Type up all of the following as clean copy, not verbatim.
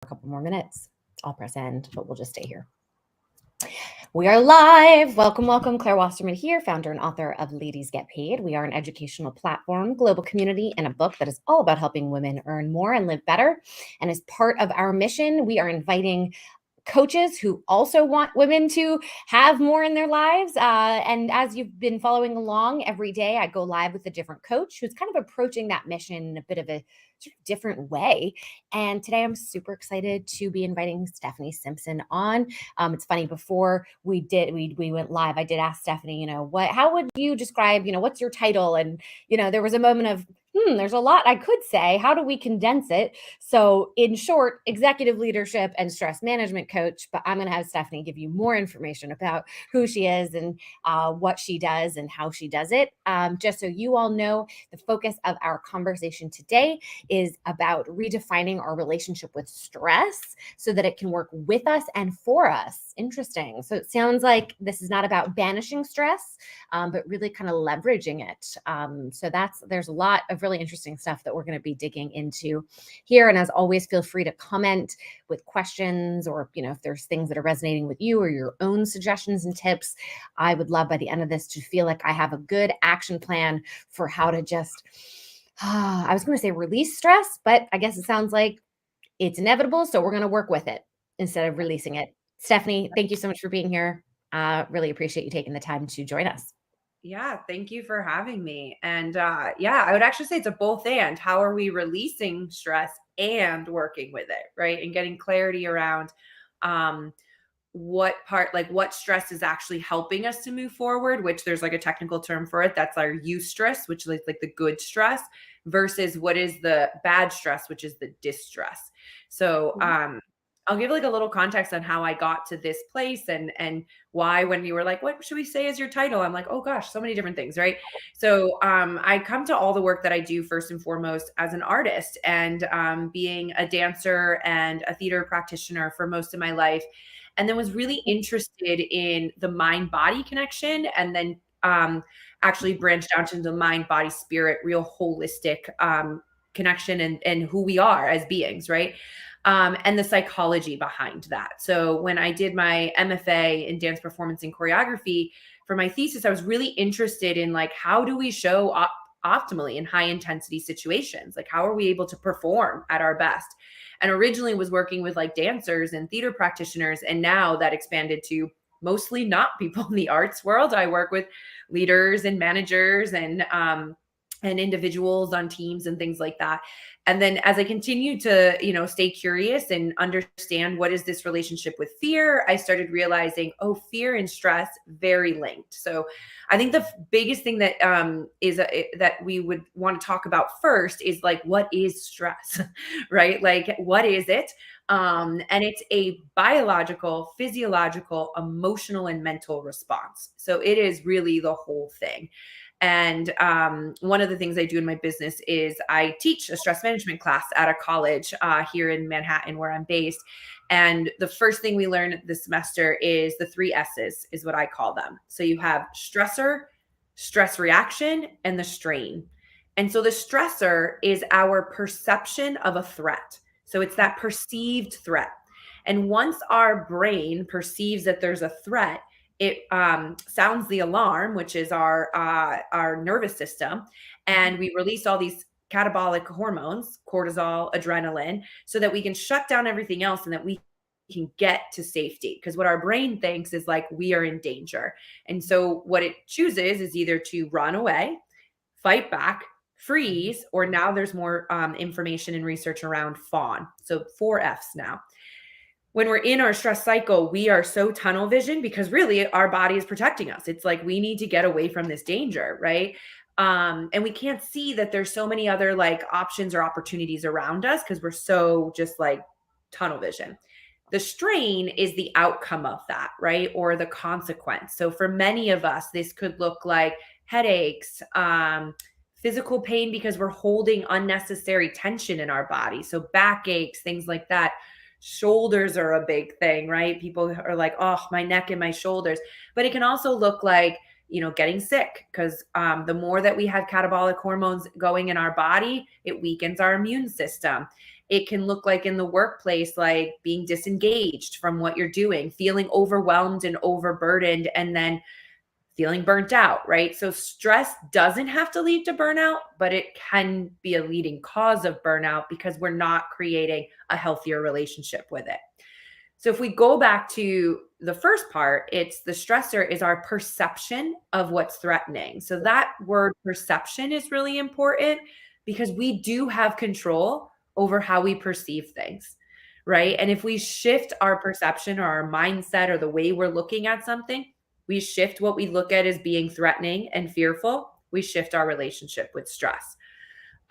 a couple more minutes. I'll press end, but we'll just stay here. We are live. Welcome, welcome. Claire Wasserman here, founder and author of Ladies Get Paid. We are an educational platform, global community, and a book that is all about helping women earn more and live better. And as part of our mission, we are inviting coaches who also want women to have more in their lives. And as you've been following along, every day I go live with a different coach who's kind of approaching that mission in a bit of a sort of different way. And today I'm super excited to be inviting Stephanie Simpson on. It's funny, before we went live, I did ask Stephanie, how would you describe, what's your title? And, there was a moment of, there's a lot I could say. How do we condense it? So in short, executive leadership and stress management coach, but I'm going to have Stephanie give you more information about who she is and what she does and how she does it. Just so you all know, the focus of our conversation today is about redefining our relationship with stress so that it can work with us and for us. Interesting. So it sounds like this is not about banishing stress, but really kind of leveraging it. So there's a lot of really interesting stuff that we're going to be digging into here. And as always, feel free to comment with questions or, if there's things that are resonating with you or your own suggestions and tips. I would love by the end of this to feel like I have a good action plan for how to just, I was going to say release stress, but I guess it sounds like it's inevitable. So we're going to work with it instead of releasing it. Stephanie, thank you so much for being here. Really appreciate you taking the time to join us. Yeah, thank you for having me. And I would actually say it's a both and. How are we releasing stress and working with it, right? And getting clarity around what stress is actually helping us to move forward, which there's like a technical term for it. That's our eustress, which is like the good stress, versus what is the bad stress, which is the distress. So I'll give like a little context on how I got to this place and why, when you were like, what should we say as your title? I'm like, oh gosh, so many different things, right? So I come to all the work that I do first and foremost as an artist, and being a dancer and a theater practitioner for most of my life. And then was really interested in the mind-body connection, and then actually branched out into the mind-body-spirit, real holistic connection and who we are as beings, right? And the psychology behind that. So when I did my MFA in dance performance and choreography for my thesis, I was really interested in like, how do we show optimally in high intensity situations? Like, how are we able to perform at our best? And originally was working with like dancers and theater practitioners. And now that expanded to mostly not people in the arts world. I work with leaders and managers and individuals on teams and things like that. And then as I continue to, stay curious and understand what is this relationship with fear, I started realizing, fear and stress, very linked. So I think the biggest thing that that we would want to talk about first is like, what is stress, right? Like, what is it? And it's a biological, physiological, emotional, and mental response. So it is really the whole thing. And one of the things I do in my business is I teach a stress management class at a college here in Manhattan, where I'm based. And the first thing we learn this semester is the 3 S's, is what I call them. So you have stressor, stress reaction, and the strain. And so the stressor is our perception of a threat. So it's that perceived threat. And once our brain perceives that there's a threat, it sounds the alarm, which is our nervous system, and we release all these catabolic hormones, cortisol, adrenaline, so that we can shut down everything else and that we can get to safety. Because what our brain thinks is like, we are in danger. And so what it chooses is either to run away, fight back, freeze, or now there's more information and research around fawn. So 4 F's now. When we're in our stress cycle, we are so tunnel vision because really our body is protecting us. It's like, we need to get away from this danger, right? And we can't see that there's so many other like options or opportunities around us because we're so just like tunnel vision. The strain is the outcome of that, right? Or the consequence. So for many of us, this could look like headaches, physical pain because we're holding unnecessary tension in our body. So back aches, things like that. Shoulders are a big thing, right? People are like, oh, my neck and my shoulders. But it can also look like, getting sick, because the more that we have catabolic hormones going in our body, it weakens our immune system. It can look like in the workplace, like being disengaged from what you're doing, feeling overwhelmed and overburdened, and then feeling burnt out, right? So stress doesn't have to lead to burnout, but it can be a leading cause of burnout because we're not creating a healthier relationship with it. So if we go back to the first part, it's the stressor is our perception of what's threatening. So that word perception is really important because we do have control over how we perceive things, right? And if we shift our perception or our mindset or the way we're looking at something, we shift what we look at as being threatening and fearful, we shift our relationship with stress.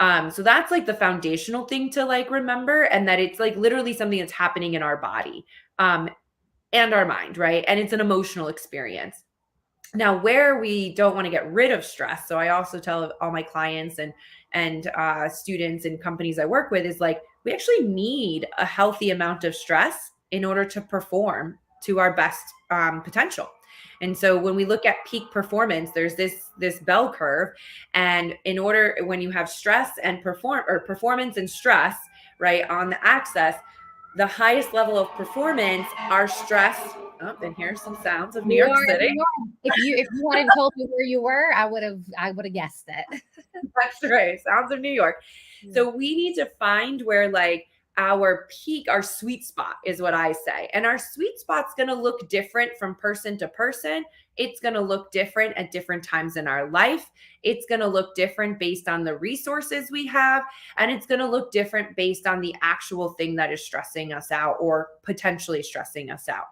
So that's like the foundational thing to like remember, and that it's like literally something that's happening in our body and our mind, right? And it's an emotional experience. Now, where we don't want to get rid of stress, so I also tell all my clients and students and companies I work with is like we actually need a healthy amount of stress in order to perform to our best potential. And so when we look at peak performance, there's this bell curve, and in order when you have stress and performance and stress, right, on the axis, the highest level of performance, our stress. Oh, and here's some sounds of New York City. If you hadn't told me where you were, I would have guessed it. That's right. Sounds of New York. So we need to find where like our peak, our sweet spot is what I say. And our sweet spot's going to look different from person to person. It's going to look different at different times in our life. It's going to look different based on the resources we have. And it's going to look different based on the actual thing that is stressing us out or potentially stressing us out.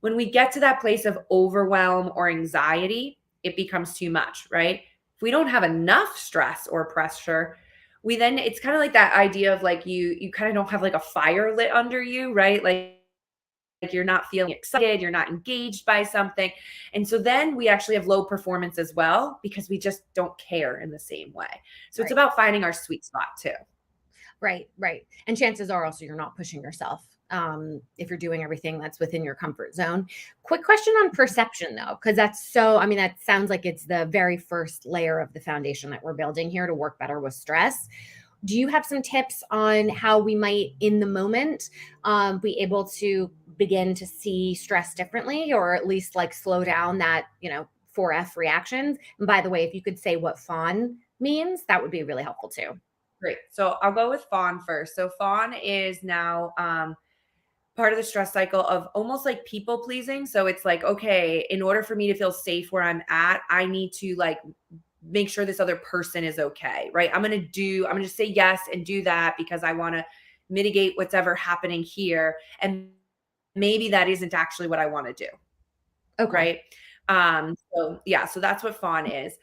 When we get to that place of overwhelm or anxiety, it becomes too much, right? If we don't have enough stress or pressure, it's kind of like that idea of like you kind of don't have like a fire lit under you, right? Like you're not feeling excited, you're not engaged by something. And so then we actually have low performance as well because we just don't care in the same way. So it's about finding our sweet spot too. Right. And chances are also you're not pushing yourself if you're doing everything that's within your comfort zone. Quick question on perception though, because that sounds like it's the very first layer of the foundation that we're building here to work better with stress. Do you have some tips on how we might in the moment be able to begin to see stress differently, or at least like slow down that, 4F reactions? And by the way, if you could say what fawn means, that would be really helpful too. Great. So I'll go with fawn first. So fawn is now part of the stress cycle of almost like people pleasing. So it's like, okay, in order for me to feel safe where I'm at, I need to like make sure this other person is okay, right? I'm going to say yes and do that because I want to mitigate what's ever happening here. And maybe that isn't actually what I want to do. Okay. Right. So that's what fawn is.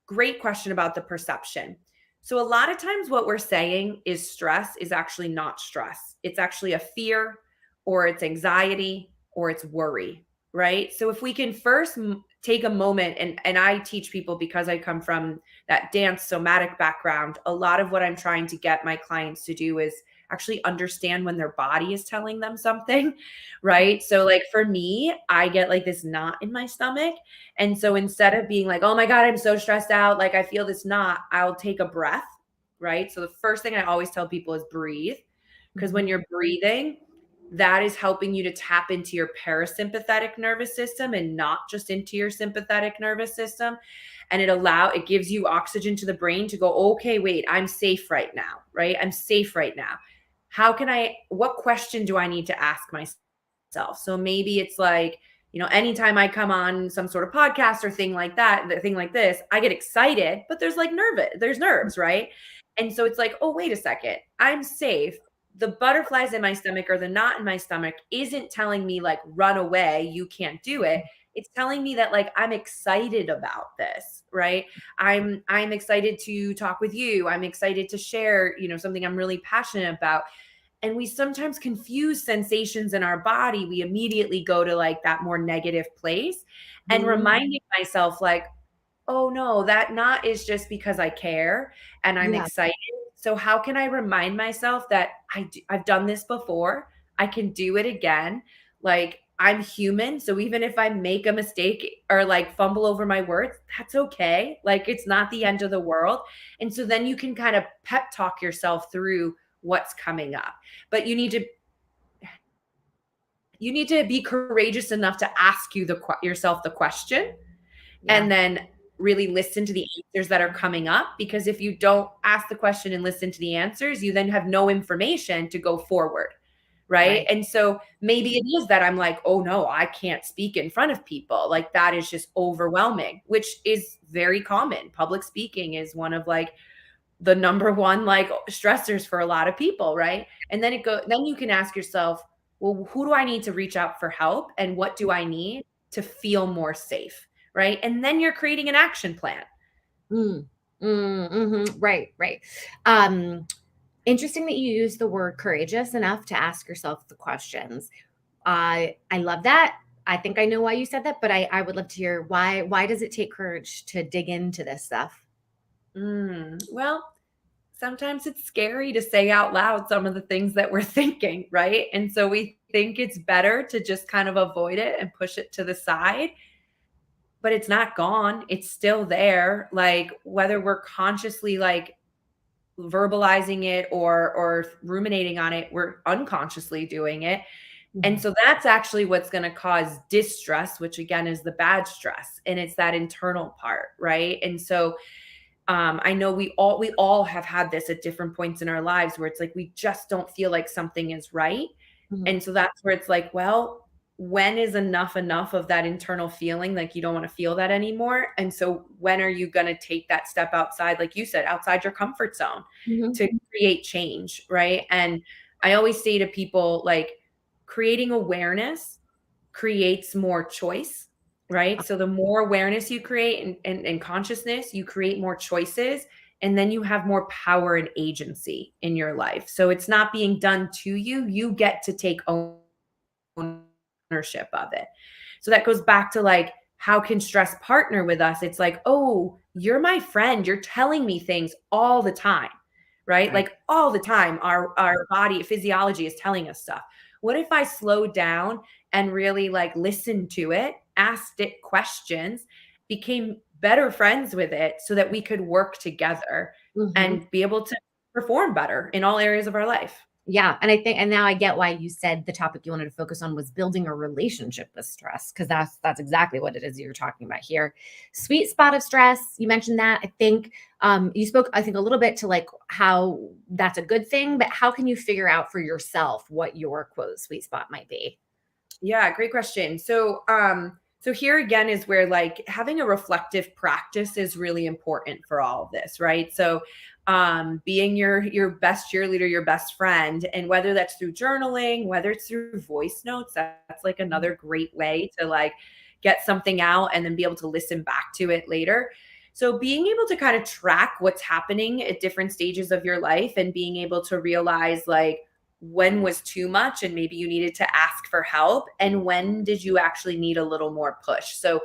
Great question about the perception. So a lot of times what we're saying is stress is actually not stress. It's actually a fear or it's anxiety or it's worry, right? So if we can first take a moment, and I teach people because I come from that dance somatic background, a lot of what I'm trying to get my clients to do is actually understand when their body is telling them something, right? So like for me, I get like this knot in my stomach. And so instead of being like, oh my God, I'm so stressed out, like I feel this knot, I'll take a breath, right? So the first thing I always tell people is breathe. Because when you're breathing, that is helping you to tap into your parasympathetic nervous system and not just into your sympathetic nervous system. And it gives you oxygen to the brain to go, okay, wait, I'm safe right now, right? I'm safe right now. What question do I need to ask myself? So maybe it's like, anytime I come on some sort of podcast or thing like this, I get excited, but there's nerves, right? And so it's like, oh, wait a second, I'm safe. The butterflies in my stomach or the knot in my stomach isn't telling me like, run away, you can't do it. It's telling me that like, I'm excited about this, right? I'm excited to talk with you. I'm excited to share, something I'm really passionate about. And we sometimes confuse sensations in our body. We immediately go to like that more negative place, and reminding myself like, oh no, that knot is just because I care and I'm excited. So how can I remind myself that I've done this before? I can do it again. Like I'm human. So even if I make a mistake or like fumble over my words, that's okay. Like it's not the end of the world. And so then you can kind of pep talk yourself through what's coming up. But you need to be courageous enough to ask yourself the question, Yeah. and then really listen to the answers that are coming up. Because if you don't ask the question and listen to the answers, you then have no information to go forward. Right. And so maybe it is that I'm like, oh no, I can't speak in front of people. Like that is just overwhelming, which is very common. Public speaking is one of like the number one like stressors for a lot of people. Right. And then then you can ask yourself, well, who do I need to reach out for help? And what do I need to feel more safe? Right. And then you're creating an action plan. Right. Interesting that you use the word courageous enough to ask yourself the questions. I love that. I think I know why you said that, but I would love to hear why does it take courage to dig into this stuff? Well, sometimes it's scary to say out loud some of the things that we're thinking, right? And so we think it's better to just kind of avoid it and push it to the side, but it's not gone. It's still there. Like whether we're consciously like verbalizing it or ruminating on it, we're unconsciously doing it. And so that's actually what's going to cause distress, which again is the bad stress. And it's that internal part, right? And so I know we all have had this at different points in our lives where it's like we just don't feel like something is right. And so that's where it's like, well, when is enough of that internal feeling like you don't want to feel that anymore? And so when are you going to take that step outside, like you said, outside your comfort zone to create change, right? And I always say to people, like, creating awareness creates more choice, right? So the more awareness you create and consciousness, you create more choices, and then you have more power and agency in your life. So it's not being done to you. You get to take ownership of it. So that goes back to like, how can stress partner with us? It's like, oh, you're my friend. You're telling me things all the time, right? Like all the time, our body physiology is telling us stuff. What if I slowed down and really like listened to it, asked it questions, became better friends with it so that we could work together and be able to perform better in all areas of our life? Yeah. And I think, and now I get why you said the topic you wanted to focus on was building a relationship with stress, because that's exactly what it is you're talking about here. Sweet spot of stress. You mentioned that. I think you spoke, I think, a little bit to like how that's a good thing, but how can you figure out for yourself what your quote sweet spot might be? Yeah, great question. So here again is where like having a reflective practice is really important for all of this, right? So being your best cheerleader, your best friend, and whether that's through journaling, whether it's through voice notes, that's like another great way to like get something out and then be able to listen back to it later. So being able to kind of track what's happening at different stages of your life and being able to realize like when was too much and maybe you needed to ask for help, and when did you actually need a little more push. So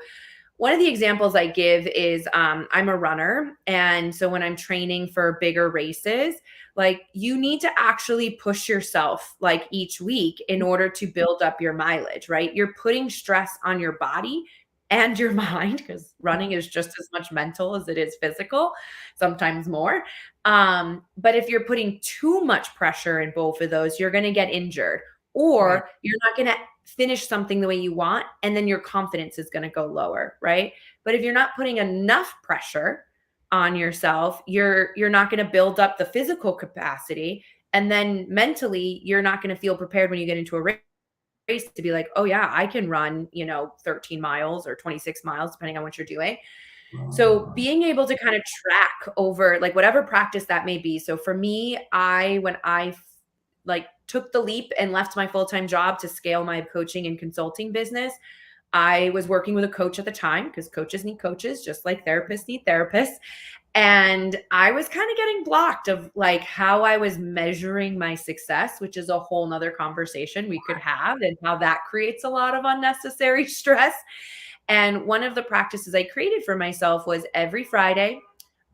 one of the examples I give is I'm a runner. And so when I'm training for bigger races, like you need to actually push yourself like each week in order to build up your mileage, right? You're putting stress on your body and your mind, because running is just as much mental as it is physical, sometimes more. But if you're putting too much pressure in both of those, you're going to get injured, or you're not going to finish something the way you want, and then your confidence is going to go lower, right? But if you're not putting enough pressure on yourself, you're not going to build up the physical capacity, and then mentally you're not going to feel prepared when you get into a race to be like, oh yeah, I can run, 13 miles or 26 miles depending on what you're doing. So being able to kind of track over like whatever practice that may be. So for me, when I like took the leap and left my full-time job to scale my coaching and consulting business, I was working with a coach at the time, because coaches need coaches just like therapists need therapists. And I was kind of getting blocked of like how I was measuring my success, which is a whole nother conversation we could have, and how that creates a lot of unnecessary stress. And one of the practices I created for myself was every Friday,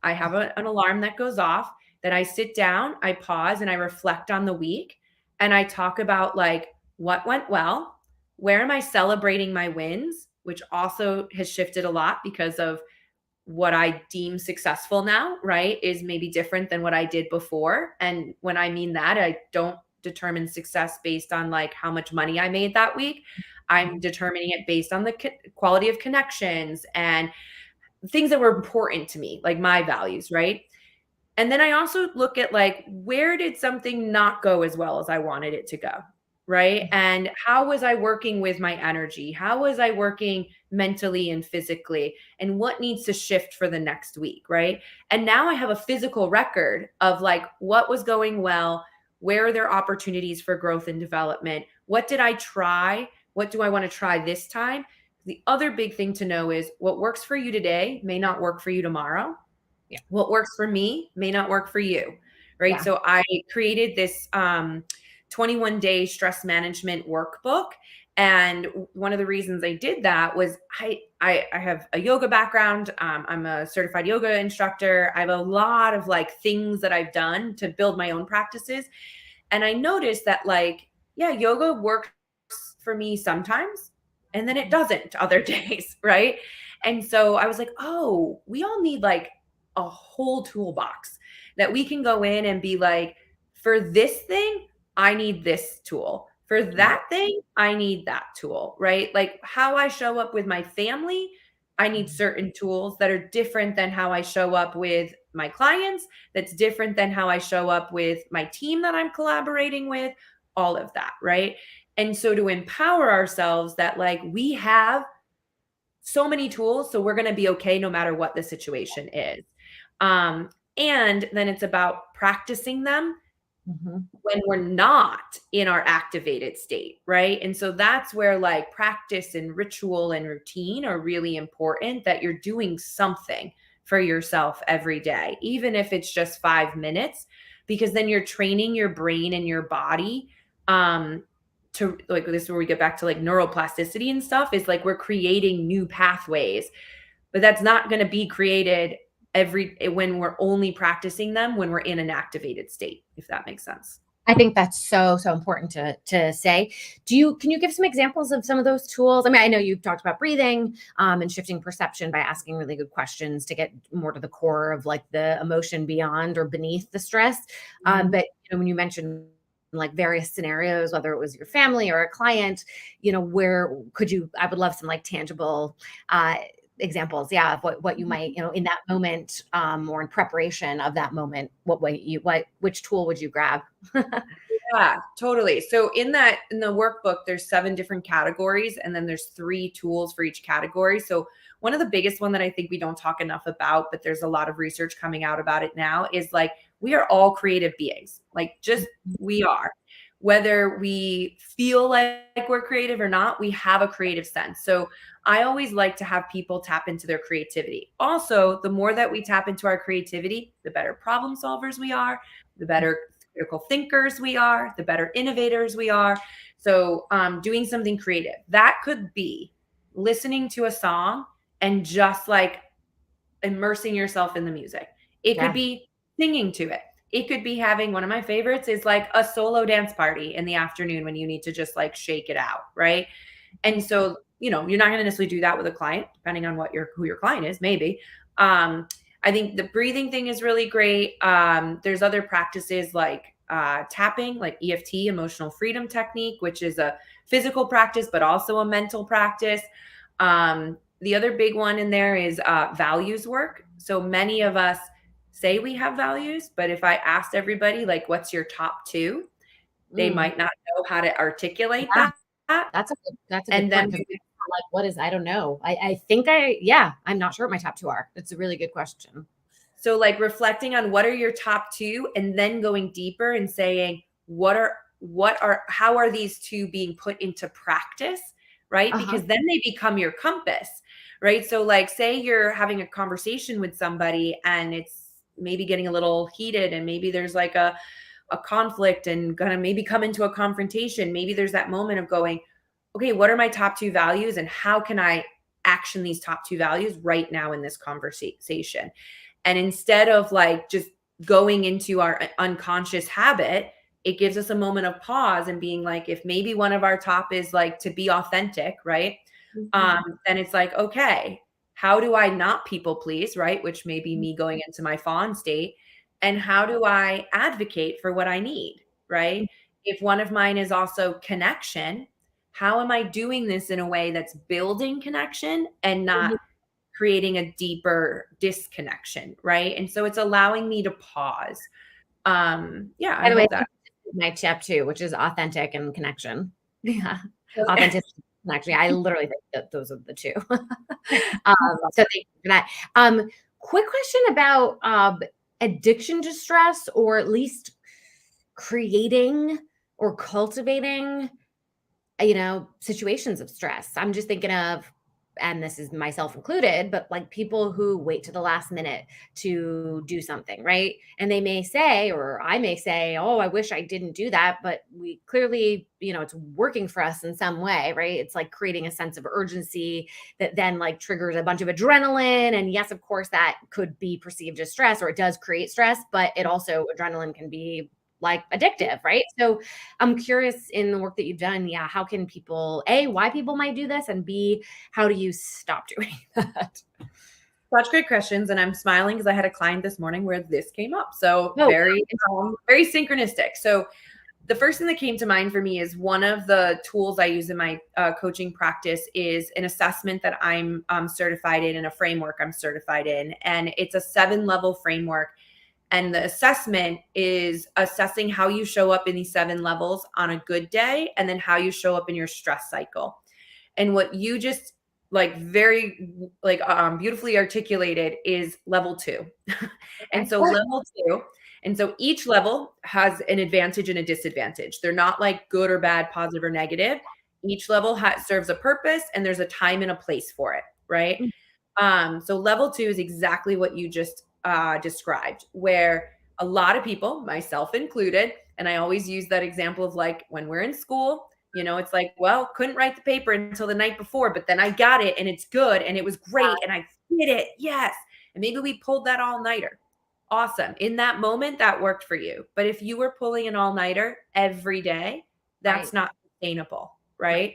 I have an alarm that goes off, that I sit down, I pause, and I reflect on the week. And I talk about like what went well, where am I celebrating my wins, which also has shifted a lot because of what I deem successful now, right, is maybe different than what I did before. And when I mean that, I don't determine success based on like how much money I made that week. I'm determining it based on the quality of connections and things that were important to me, like my values, right? And then I also look at like, where did something not go as well as I wanted it to go? Right. And how was I working with my energy? How was I working mentally and physically? And what needs to shift for the next week? Right. And now I have a physical record of like what was going well. Where are there opportunities for growth and development? What did I try? What do I want to try this time? The other big thing to know is what works for you today may not work for you tomorrow. Yeah. What works for me may not work for you, right? Yeah. So I created this 21-day stress management workbook. And one of the reasons I did that was I have a yoga background. I'm a certified yoga instructor. I have a lot of like things that I've done to build my own practices. And I noticed that like, yeah, yoga works for me sometimes, and then it doesn't other days, right? And so I was like, oh, we all need like a whole toolbox that we can go in and be like, for this thing, I need this tool. For that thing, I need that tool, right? Like how I show up with my family, I need certain tools that are different than how I show up with my clients, that's different than how I show up with my team that I'm collaborating with, all of that, right? And so to empower ourselves that like we have so many tools, so we're going to be okay no matter what the situation is. And then it's about practicing them when we're not in our activated state, right? And so that's where like practice and ritual and routine are really important, that you're doing something for yourself every day, even if it's just 5 minutes, because then you're training your brain and your body to like, this is where we get back to like neuroplasticity and stuff, is like we're creating new pathways, but that's not going to be created when we're only practicing them when we're in an activated state, if that makes sense. I think that's so important to say. Can you give some examples of some of those tools? I mean, I know you've talked about breathing and shifting perception by asking really good questions to get more to the core of like the emotion beyond or beneath the stress. But when you mentioned like various scenarios, whether it was your family or a client, where could you? I would love some like tangible examples, of what you might, in that moment, or in preparation of that moment, which tool would you grab? Yeah, totally. So in the workbook, there's 7 different categories, and then there's 3 tools for each category. So one of the biggest one that I think we don't talk enough about, but there's a lot of research coming out about it now, is like, we are all creative beings. Like just we are. Whether we feel like we're creative or not, we have a creative sense. So I always like to have people tap into their creativity. Also, the more that we tap into our creativity, the better problem solvers we are, the better critical thinkers we are, the better innovators we are. So doing something creative, that could be listening to a song and just like immersing yourself in the music. It could be singing to it. It could be having, one of my favorites is like a solo dance party in the afternoon when you need to just like shake it out, right? And so, you're not going to necessarily do that with a client, depending on who your client is, maybe. I think the breathing thing is really great. There's other practices like tapping, like EFT, emotional freedom technique, which is a physical practice, but also a mental practice. The other big one in there is values work. So many of us say we have values, but if I asked everybody, like, what's your top 2, they might not know how to articulate that. That's a good point. Like, what is, I don't know. I think I'm not sure what my top 2 are. It's a really good question. So like reflecting on what are your top 2, and then going deeper and saying, how are these 2 being put into practice? Right. Because then they become your compass, right? So like, say you're having a conversation with somebody and it's maybe getting a little heated, and maybe there's like a conflict and gonna maybe come into a confrontation. Maybe there's that moment of going, okay, what are my top 2 values, and how can I action these top 2 values right now in this conversation? And instead of like just going into our unconscious habit, it gives us a moment of pause and being like, if maybe one of our top is like to be authentic, right? Then it's like, okay, How do I not people please, right? Which may be me going into my fawn state. And how do I advocate for what I need, right? If one of mine is also connection, how am I doing this in a way that's building connection and not creating a deeper disconnection, right? And so it's allowing me to pause. Yeah, I By the way, hope that. my tip too, which is authentic and connection. Yeah. Authenticity and connection. I literally think that those are the two. So thank you for that. Quick question about addiction to stress, or at least creating or cultivating, situations of stress. I'm just thinking of, and this is myself included, but like people who wait to the last minute to do something, right? And they may say, or I may say, oh, I wish I didn't do that. But we clearly, it's working for us in some way, right? It's like creating a sense of urgency that then like triggers a bunch of adrenaline. And yes, of course, that could be perceived as stress, or it does create stress, but it also, adrenaline can be like addictive, right? So I'm curious, in the work that you've done, how can people, A, why people might do this, and B, how do you stop doing that? Such great questions. And I'm smiling because I had a client this morning where this came up. So Oh, very synchronistic. So the first thing that came to mind for me is one of the tools I use in my coaching practice is an assessment that I'm certified in, and a framework I'm certified in. And it's a 7-level framework. And the assessment is assessing how you show up in these 7 levels on a good day, and then how you show up in your stress cycle. And what you just very beautifully articulated is level 2. And so level 2, and so each level has an advantage and a disadvantage. They're not like good or bad, positive or negative. Each level serves a purpose, and there's a time and a place for it, right? So level 2 is exactly what you just described, where a lot of people, myself included, and I always use that example of like when we're in school, it's like, well, couldn't write the paper until the night before, but then I got it and it's good and it was great and I did it. Yes. And maybe we pulled that all-nighter. Awesome. In that moment, that worked for you. But if you were pulling an all-nighter every day, that's not sustainable, right?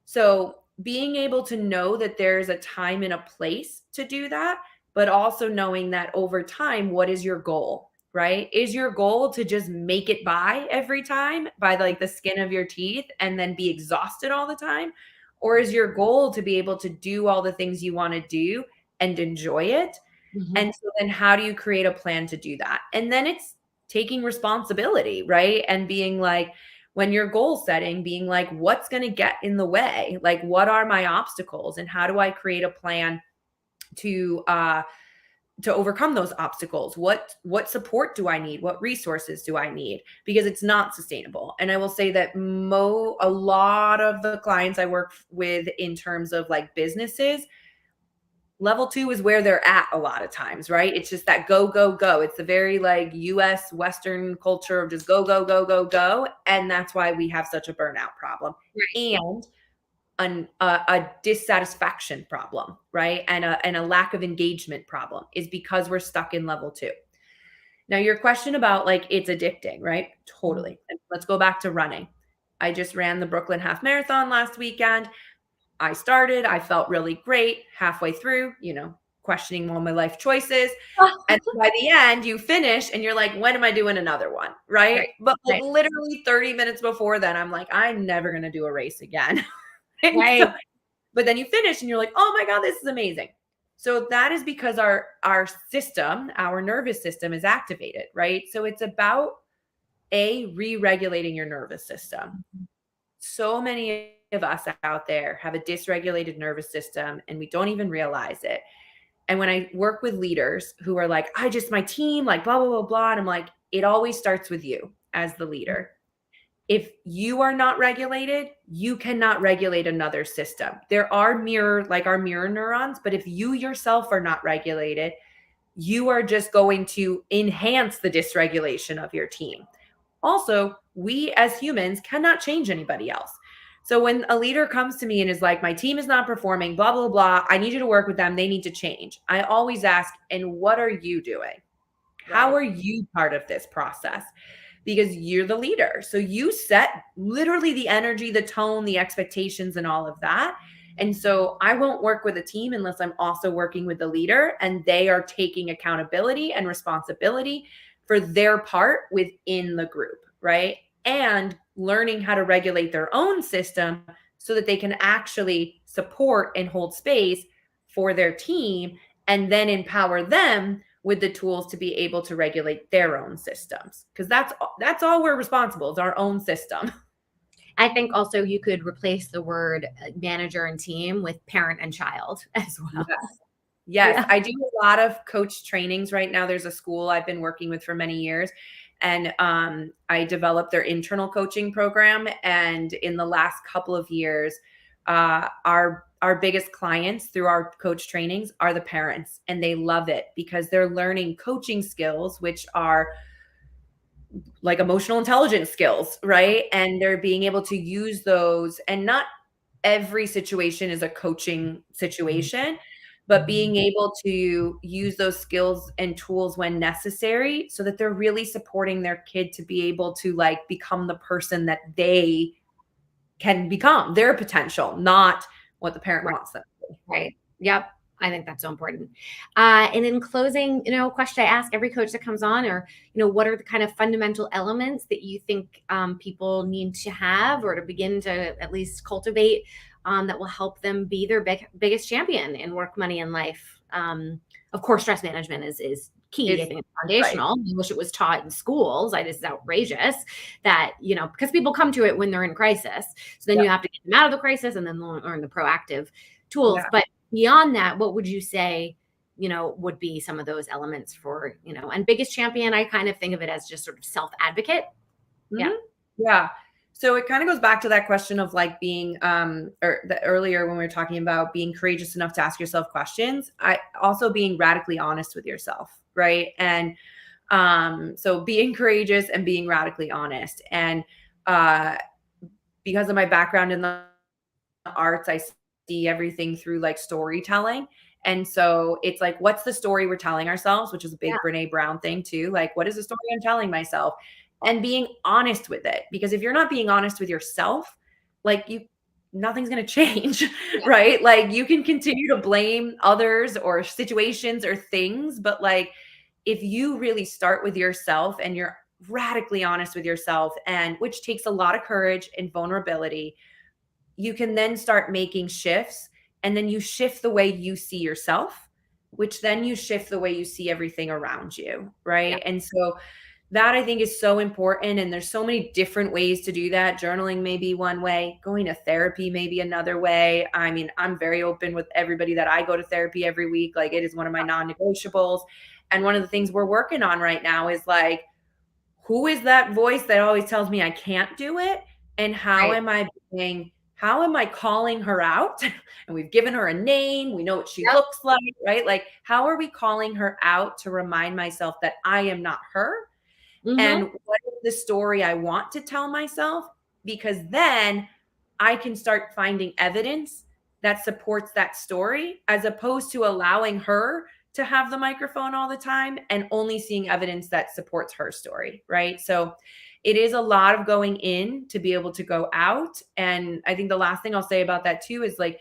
So being able to know that there's a time and a place to do that, but also knowing that over time, what is your goal, right? Is your goal to just make it by every time by like the skin of your teeth and then be exhausted all the time? Or is your goal to be able to do all the things you want to do and enjoy it? And so then how do you create a plan to do that? And then it's taking responsibility, right? And being like, when you're goal setting, being like, what's going to get in the way? Like, what are my obstacles, and how do I create a plan to overcome those obstacles? What support do I need? What resources do I need? Because it's not sustainable. And I will say that a lot of the clients I work with in terms of like businesses, level 2 is where they're at a lot of times, right? It's just that go, go, go. It's the very like US Western culture of just go, go, go, go, go. And that's why we have such a burnout problem. Right. And a dissatisfaction problem, right? And a lack of engagement problem is because we're stuck in level 2. Now, your question about like it's addicting, right? Totally. And let's go back to running. I just ran the Brooklyn Half Marathon last weekend. I felt really great. Halfway through, questioning all my life choices. And by the end, you finish and you're like, when am I doing another one? Right. But like literally 30 minutes before then, I'm like, I'm never going to do a race again. Right. So, but then you finish and you're like, oh my God, this is amazing. So that is because our system, our nervous system is activated, right? So it's about re-regulating your nervous system. So many of us out there have a dysregulated nervous system and we don't even realize it. And when I work with leaders who are like, my team, like blah, blah, blah, blah. And I'm like, it always starts with you as the leader. If you are not regulated, you cannot regulate another system. There are our mirror neurons, but if you yourself are not regulated, you are just going to enhance the dysregulation of your team. Also, we as humans cannot change anybody else. So when a leader comes to me and is like, my team is not performing, blah, blah, blah, I need you to work with them. They need to change. I always ask, and what are you doing? Right. How are you part of this process? Because you're the leader. So you set literally the energy, the tone, the expectations, and all of that. And so I won't work with a team unless I'm also working with the leader and they are taking accountability and responsibility for their part within the group, right? And learning how to regulate their own system so that they can actually support and hold space for their team and then empower them with the tools to be able to regulate their own systems. Because that's all we're responsible, is our own system. I think also you could replace the word manager and team with parent and child as well. Yes. Yeah. I do a lot of coach trainings right now. There's a school I've been working with for many years, and I developed their internal coaching program. And in the last couple of years, our biggest clients through our coach trainings are the parents, and they love it because they're learning coaching skills, which are like emotional intelligence skills, right? And they're being able to use those, and not every situation is a coaching situation, but being able to use those skills and tools when necessary so that they're really supporting their kid to be able to like become the person that they can become, their potential, not what the parent Right. wants them to be. Right. Yep. I think that's so important. And in closing, question I ask every coach that comes on, or, what are the kind of fundamental elements that you think people need to have or to begin to at least cultivate that will help them be their biggest champion in work, money, and life? Of course, stress management is key. I think it's foundational. Right. I wish it was taught in schools. It's outrageous that, because people come to it when they're in crisis. So then you have to get them out of the crisis and then learn the proactive tools. Yeah. But beyond that, what would you say, would be some of those elements for, and biggest champion? I kind of think of it as just sort of self-advocate. Mm-hmm. Yeah. So it kind of goes back to that question of like being, earlier when we were talking about being courageous enough to ask yourself questions, also being radically honest with yourself. Right. And so being courageous and being radically honest. And because of my background in the arts, I see everything through like storytelling. And so it's like, what's the story we're telling ourselves, which is a big Brene Brown thing too. Like, what is the story I'm telling myself? And being honest with it. Because if you're not being honest with yourself, like nothing's going to change, right? Like you can continue to blame others or situations or things, but like if you really start with yourself and you're radically honest with yourself, and which takes a lot of courage and vulnerability, you can then start making shifts, and then you shift the way you see yourself, which then you shift the way you see everything around you, right? Yeah. And so that I think is so important. And there's so many different ways to do that. Journaling may be one way, going to therapy may be another way. I mean, I'm very open with everybody that I go to therapy every week. Like it is one of my non-negotiables. And one of the things we're working on right now is like, who is that voice that always tells me I can't do it? And how am I calling her out? And we've given her a name. We know what she looks like, right? Like, how are we calling her out to remind myself that I am not her? Mm-hmm. And what is the story I want to tell myself? Because then I can start finding evidence that supports that story, as opposed to allowing her to have the microphone all the time and only seeing evidence that supports her story, right? So it is a lot of going in to be able to go out. And I think the last thing I'll say about that too is like,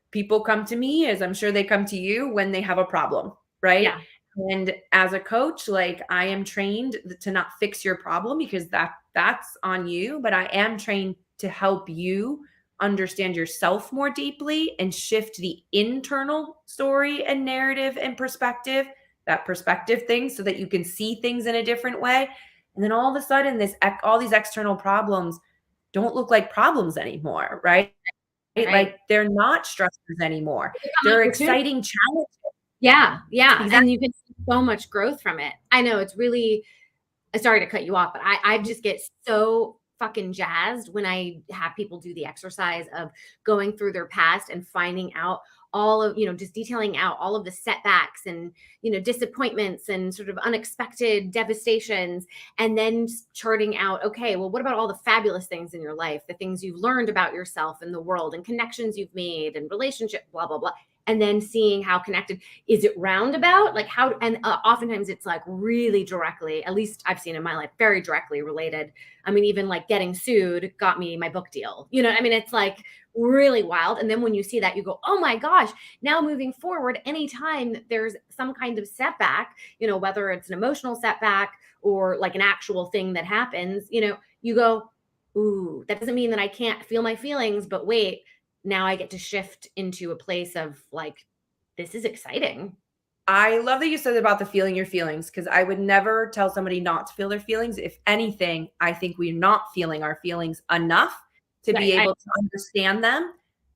people come to me, as I'm sure they come to you, when they have a problem, right? Yeah. And as a coach, like I am trained to not fix your problem, because that's on you, but I am trained to help you understand yourself more deeply and shift the internal story and narrative and perspective, that perspective thing, so that you can see things in a different way. And then all of a sudden all these external problems don't look like problems anymore, right? Like they're not stressors anymore. They're exciting challenges. Yeah. Yeah. Exactly. And you can see so much growth from it. I know it's really, sorry to cut you off, but I just get so fucking jazzed when I have people do the exercise of going through their past and finding out all of, just detailing out all of the setbacks and, disappointments and sort of unexpected devastations, and then charting out, okay, well, what about all the fabulous things in your life, the things you've learned about yourself and the world and connections you've made and relationship, blah, blah, blah. and then seeing how connected. Is it roundabout? Like how, and oftentimes it's like really directly, at least I've seen in my life, very directly related. I mean, even like getting sued got me my book deal. You know, I mean, it's like really wild. And then when you see that, you go, oh my gosh, now moving forward, anytime there's some kind of setback, you know, whether it's an emotional setback or like an actual thing that happens, you know, you go, ooh, that doesn't mean that I can't feel my feelings, but wait, now I get to shift into a place of like, this is exciting. I love that you said about the feeling your feelings, because I would never tell somebody not to feel their feelings. If anything, I think we're not feeling our feelings enough to be Right. able to understand them,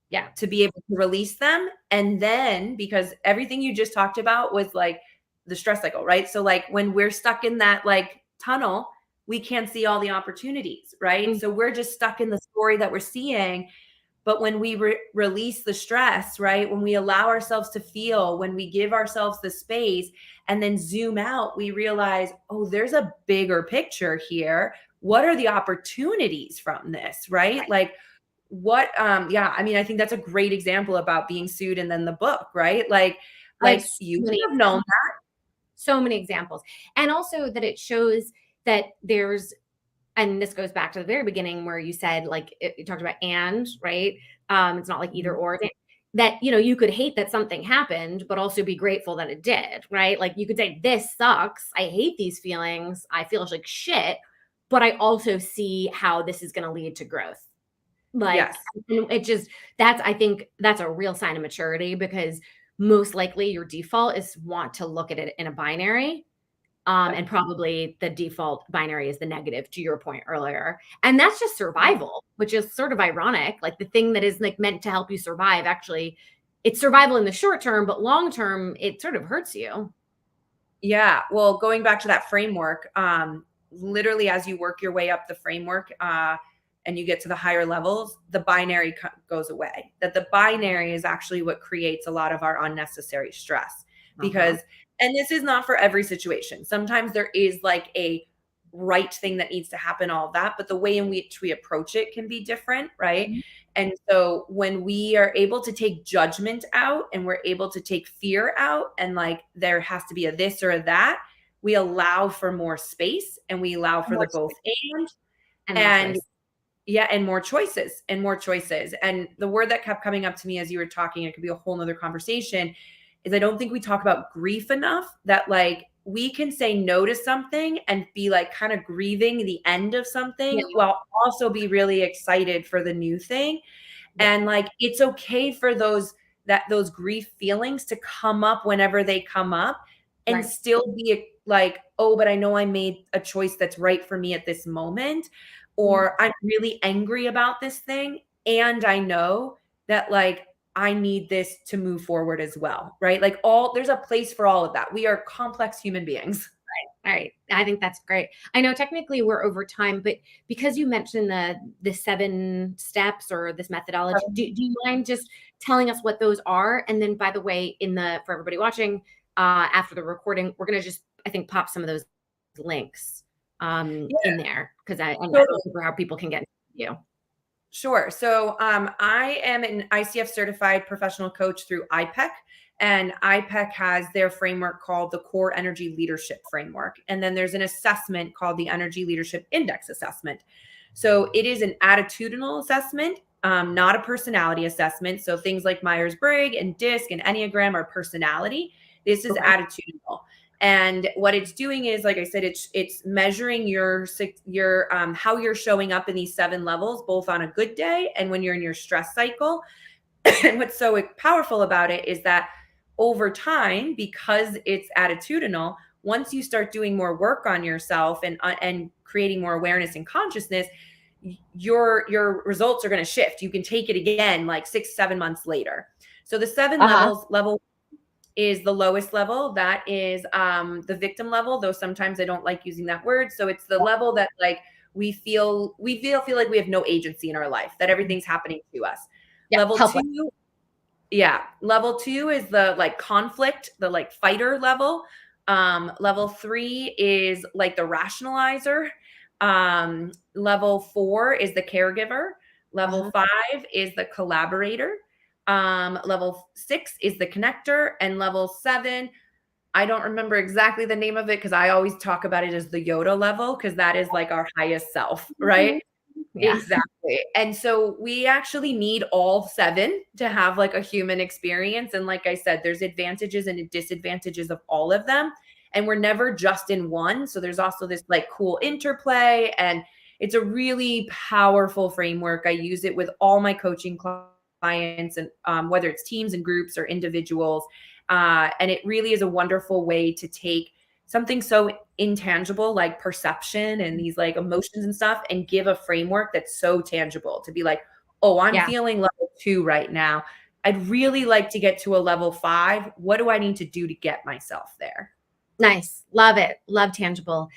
Yeah. to be able to release them. And then, because everything you just talked about was like the stress cycle, right? So like when we're stuck in that like tunnel, we can't see all the opportunities, right? Mm. So we're just stuck in the story that we're seeing. But when we release the stress, right? When we allow ourselves to feel, when we give ourselves the space and then zoom out, we realize, oh, there's a bigger picture here. What are the opportunities from this, right? Like what yeah, I mean, I think that's a great example about being sued and then the book, right? I have Like so you many, have known so many examples. And also that it shows that there's, and this goes back to the very beginning where you said like you talked about and right, it's not like either that. or, that you know you could hate that something happened but also be grateful that it did, right? Like you could say this sucks, I hate these feelings, I feel like shit, but I also see how this is going to lead to growth. Like Yes. it just, that's, I think that's a real sign of maturity, because most likely your default is want to look at it in a binary, and probably the default binary is the negative, to your point earlier. And that's just survival, which is sort of ironic. Like the thing that is like meant to help you survive, actually, it's survival in the short term, but long term, it sort of hurts you. Yeah. Well, going back to that framework, literally as you work your way up the framework, and you get to the higher levels, the binary goes away. That the binary is actually what creates a lot of our unnecessary stress. Uh-huh. Because, and this is not for every situation. Sometimes there is like a right thing that needs to happen, all of that, but the way in which we approach it can be different, right? Mhm. And so when we are able to take judgment out and we're able to take fear out, and like there has to be a this or a that, we allow for more space and we allow for More the both space and more and choice. yeah, and more choices and more choices. And the word that kept coming up to me as you were talking, it could be a whole nother conversation, is I don't think we talk about grief enough, that like we can say no to something and be like kind of grieving the end of Yeah. something while also be really excited for the new thing. Yeah. And like it's okay for those grief feelings to come up whenever they come up, and Right. still be like, oh, but I know I made a choice that's right for me at this moment, Mhm. or I'm really angry about this thing and I know that like I need this to move forward as well, right? Like all there's a place for all of that. We are complex human beings. All right. I think that's great. I know technically we're over time, but because you mentioned the 7 steps or this methodology, do you mind just telling us what those are? And then by the way, in the for everybody watching, after the recording, we're gonna just, I think, pop some of those links Yeah, in there, because I'm not totally. sure how people can get you. Sure. So I am an ICF certified professional coach through IPEC, and IPEC has their framework called the Core Energy Leadership Framework. And then there's an assessment called the Energy Leadership Index Assessment. So it is an attitudinal assessment, not a personality assessment. So things like Myers-Briggs and DISC and Enneagram are personality. This is Okay. attitudinal. And what it's doing is, like I said, it's measuring your how you're showing up in these 7 levels, both on a good day and when you're in your stress cycle. And what's so powerful about it is that over time, because it's attitudinal, once you start doing more work on yourself and creating more awareness and consciousness, your results are going to shift. You can take it again like 6-7 months later. So the 7 levels, level is the lowest level. That is the victim level, though sometimes I don't like using that word. So it's the level that like we feel like we have no agency in our life, that everything's happening to us. Yeah. Level Helpless. 2, yeah. Level 2 is the like conflict, the like fighter level. Level 3 is like the rationalizer. Level 4 is the caregiver. Level Uh-huh. 5 is the collaborator. Level 6 is the connector, and level 7, I don't remember exactly the name of it because I always talk about it as the Yoda level because that is like our highest self, right? Yeah. Exactly. And so we actually need all 7 to have like a human experience. And like I said, there's advantages and disadvantages of all of them. And we're never just in one. So there's also this like cool interplay. And it's a really powerful framework. I use it with all my coaching clients, and whether it's teams and groups or individuals. And it really is a wonderful way to take something so intangible like perception and these like emotions and stuff and give a framework that's so tangible to be like, oh, I'm feeling level 2 right now. I'd really like to get to a level 5. What do I need to do to get myself there? Nice. Love it. Love tangible.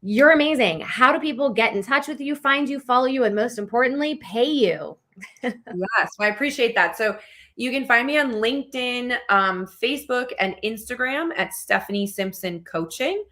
You're amazing. How do people get in touch with you, find you, follow you, and most importantly, pay you? Yes, I appreciate that. So you can find me on LinkedIn, Facebook, and Instagram at Stephanie Simpson Coaching.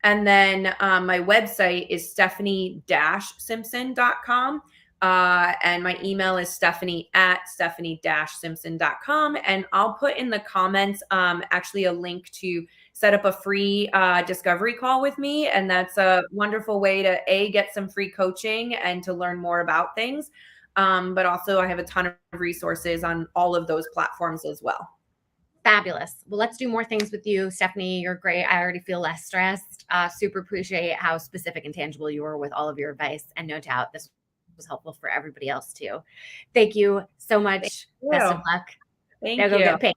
And then my website is stephanie-simpson.com. And my email is stephanie@stephanie-simpson.com. And I'll put in the comments actually a link to set up a free discovery call with me. And that's a wonderful way to get some free coaching and to learn more about things. But also I have a ton of resources on all of those platforms as well. Fabulous. Well, let's do more things with you, Stephanie. You're great. I already feel less stressed. Super appreciate how specific and tangible you were with all of your advice. And no doubt this was helpful for everybody else too. Thank you so much. Best of luck. Thank now you. Go get paid.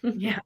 Yeah.